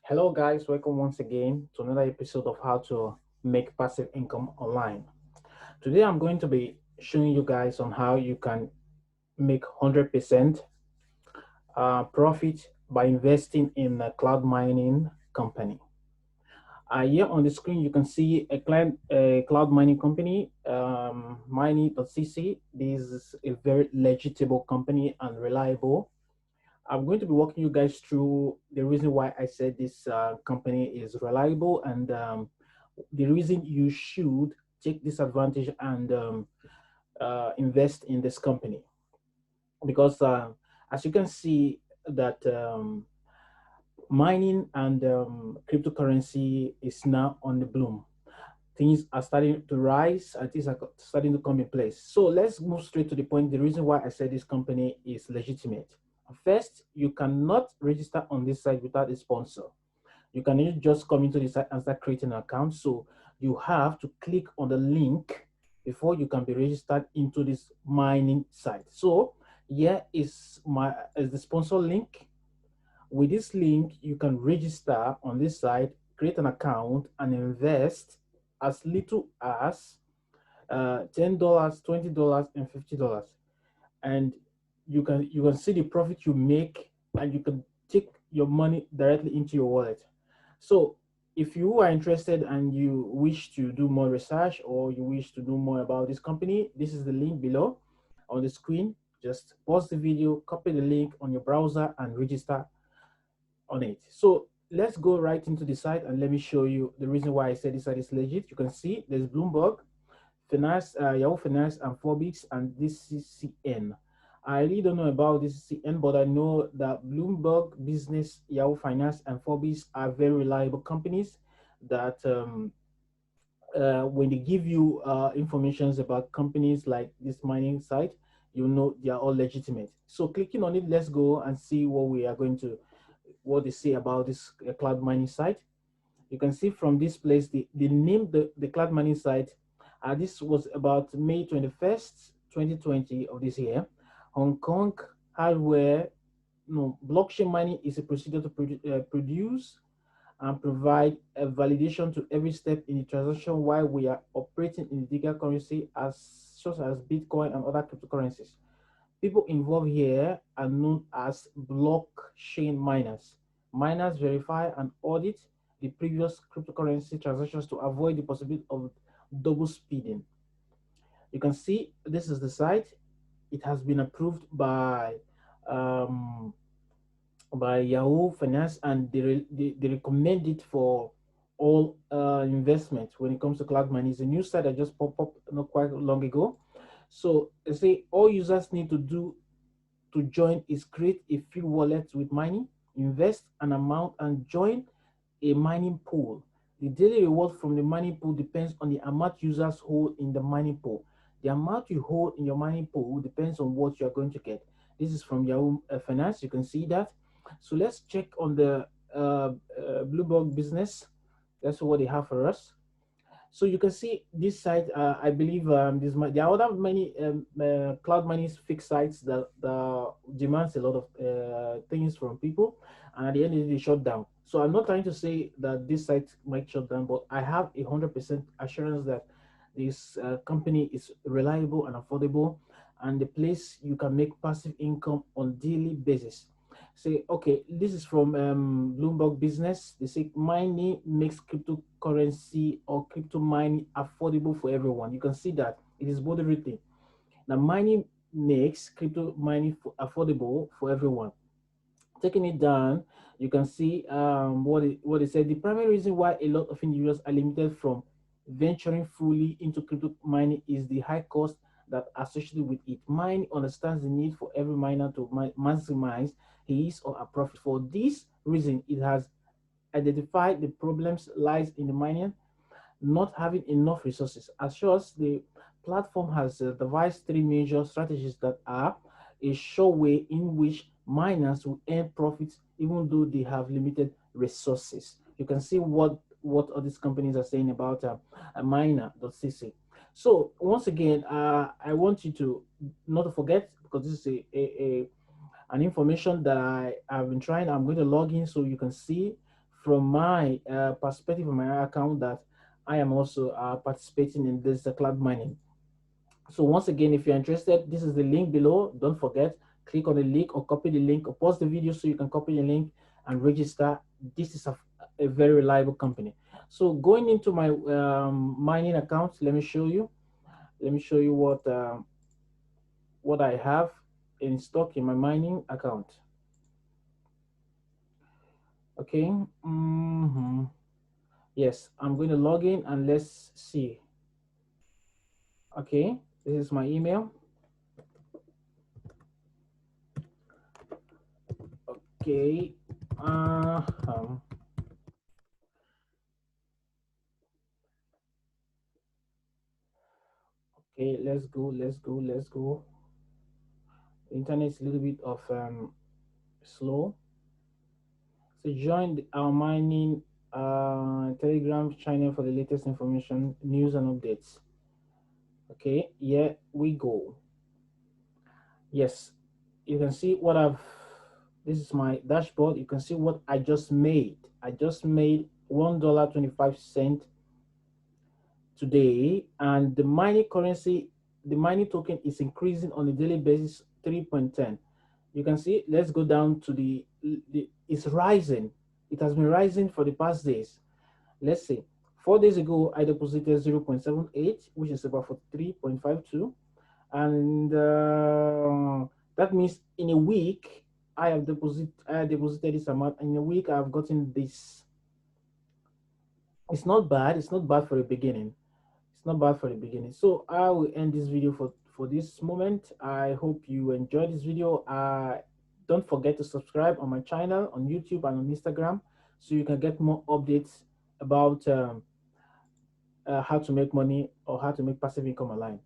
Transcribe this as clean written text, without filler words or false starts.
Hello guys, welcome once again to another episode of how to make passive income online. Today I'm going to be showing you guys on how you can make 100% profit by investing in a cloud mining company. Here on the screen you can see a cloud mining company, miny.cc. This is a very legitimate company and reliable. I'm going to be walking you guys through the reason why I said this company is reliable and the reason you should take this advantage and invest in this company. Because as you can see that mining and cryptocurrency is now on the bloom. Things are starting to rise and things are starting to come in place. So let's move straight to the point. The reason why I said this company is legitimate. First, you cannot register on this site without a sponsor. You can just come into the site and start creating an account. So you have to click on the link before you can be registered into this mining site. So here is the sponsor link. With this link, you can register on this site, create an account, and invest as little as $10, $20, and $50, and you can see the profit you make, and you can take your money directly into your wallet. So if you are interested and you wish to do more research or you wish to know more about this company, this is the link below on the screen. Just pause the video, copy the link on your browser, and register on it. So let's go right into the site and let me show you the reason why I said this site is legit. You can see there's Bloomberg, Finance, Yahoo Finance, and Forbes, and this CCN. I really don't know about this CN, but I know that Bloomberg Business, Yahoo Finance, and Forbes are very reliable companies that when they give you informations about companies like this mining site, you know they are all legitimate. So clicking on it, let's go and see what they say about this cloud mining site. You can see from this place, they named the cloud mining site. This was about May 21st, 2020 of this year. Hong Kong hardware, no, blockchain mining is a procedure to produce and provide a validation to every step in the transaction while we are operating in the digital currency as such as Bitcoin and other cryptocurrencies. People involved here are known as blockchain miners. Miners verify and audit the previous cryptocurrency transactions to avoid the possibility of double speeding. You can see this is the site. It has been approved um, by Yahoo Finance, and they recommend it for all investment when it comes to cloud mining. It's a new site that just popped up not quite long ago. So they say all users need to do to join is create a free wallet with mining, invest an amount, and join a mining pool. The daily reward from the mining pool depends on the amount users hold in the mining pool. The amount you hold in your mining pool depends on what you're going to get. This is from Yahoo Finance. You can see that. So let's check on the Bloomberg business. That's what they have for us. So you can see this site. I believe there are other many cloud mining fixed sites that demands a lot of things from people, and at the end of the day, they shut down. So I'm not trying to say that this site might shut down, but I have 100% assurance that this company is reliable and affordable, and the place you can make passive income on daily basis. Say, okay, this is from Bloomberg Business. They say mining makes cryptocurrency or crypto mining affordable for everyone. You can see that it is both written. Now, mining makes crypto mining affordable for everyone. Taking it down, you can see what it said. The primary reason why a lot of individuals are limited from venturing fully into crypto mining is the high cost that associated with it. Mine understands the need for every miner to maximize his or her profit. For this reason, it has identified the problems lies in the mining not having enough resources. As such, the platform has devised three major strategies that are a sure way in which miners will earn profits even though they have limited resources. You can see what all these companies are saying about a miner.cc. So once again, I want you to not to forget, because this is an information that I have been trying. I'm going to log in so you can see from my perspective of my account that I am also participating in this cloud mining. So once again, if you're interested, this is the link below. Don't forget, click on the link or copy the link or pause the video so you can copy the link and register. This is a very reliable company. So going into my mining account, let me show you. Let me show you what I have in stock in my mining account. Okay. Yes, I'm going to log in and let's see. Okay, this is my email. Okay. Uh, um, okay, let's go, let's go, let's go. The internet is a little bit of slow. So join our mining Telegram channel for the latest information, news, and updates. Okay, here we go. Yes, you can see what I've. This is my dashboard. You can see what I just made. I just made $1.25 today, and the mining currency, the mining token is increasing on a daily basis 3.10. You can see, let's go down to the it's rising. It has been rising for the past days. Let's see. 4 days ago, I deposited 0.78, which is about 43.52. And that means in a week, I deposited this amount. In a week, I've gotten this. It's not bad. It's not bad for the beginning. It's not bad for the beginning. So I will end this video for this moment. I hope you enjoyed this video. Don't forget to subscribe on my channel on YouTube and on Instagram so you can get more updates about how to make money or how to make passive income online.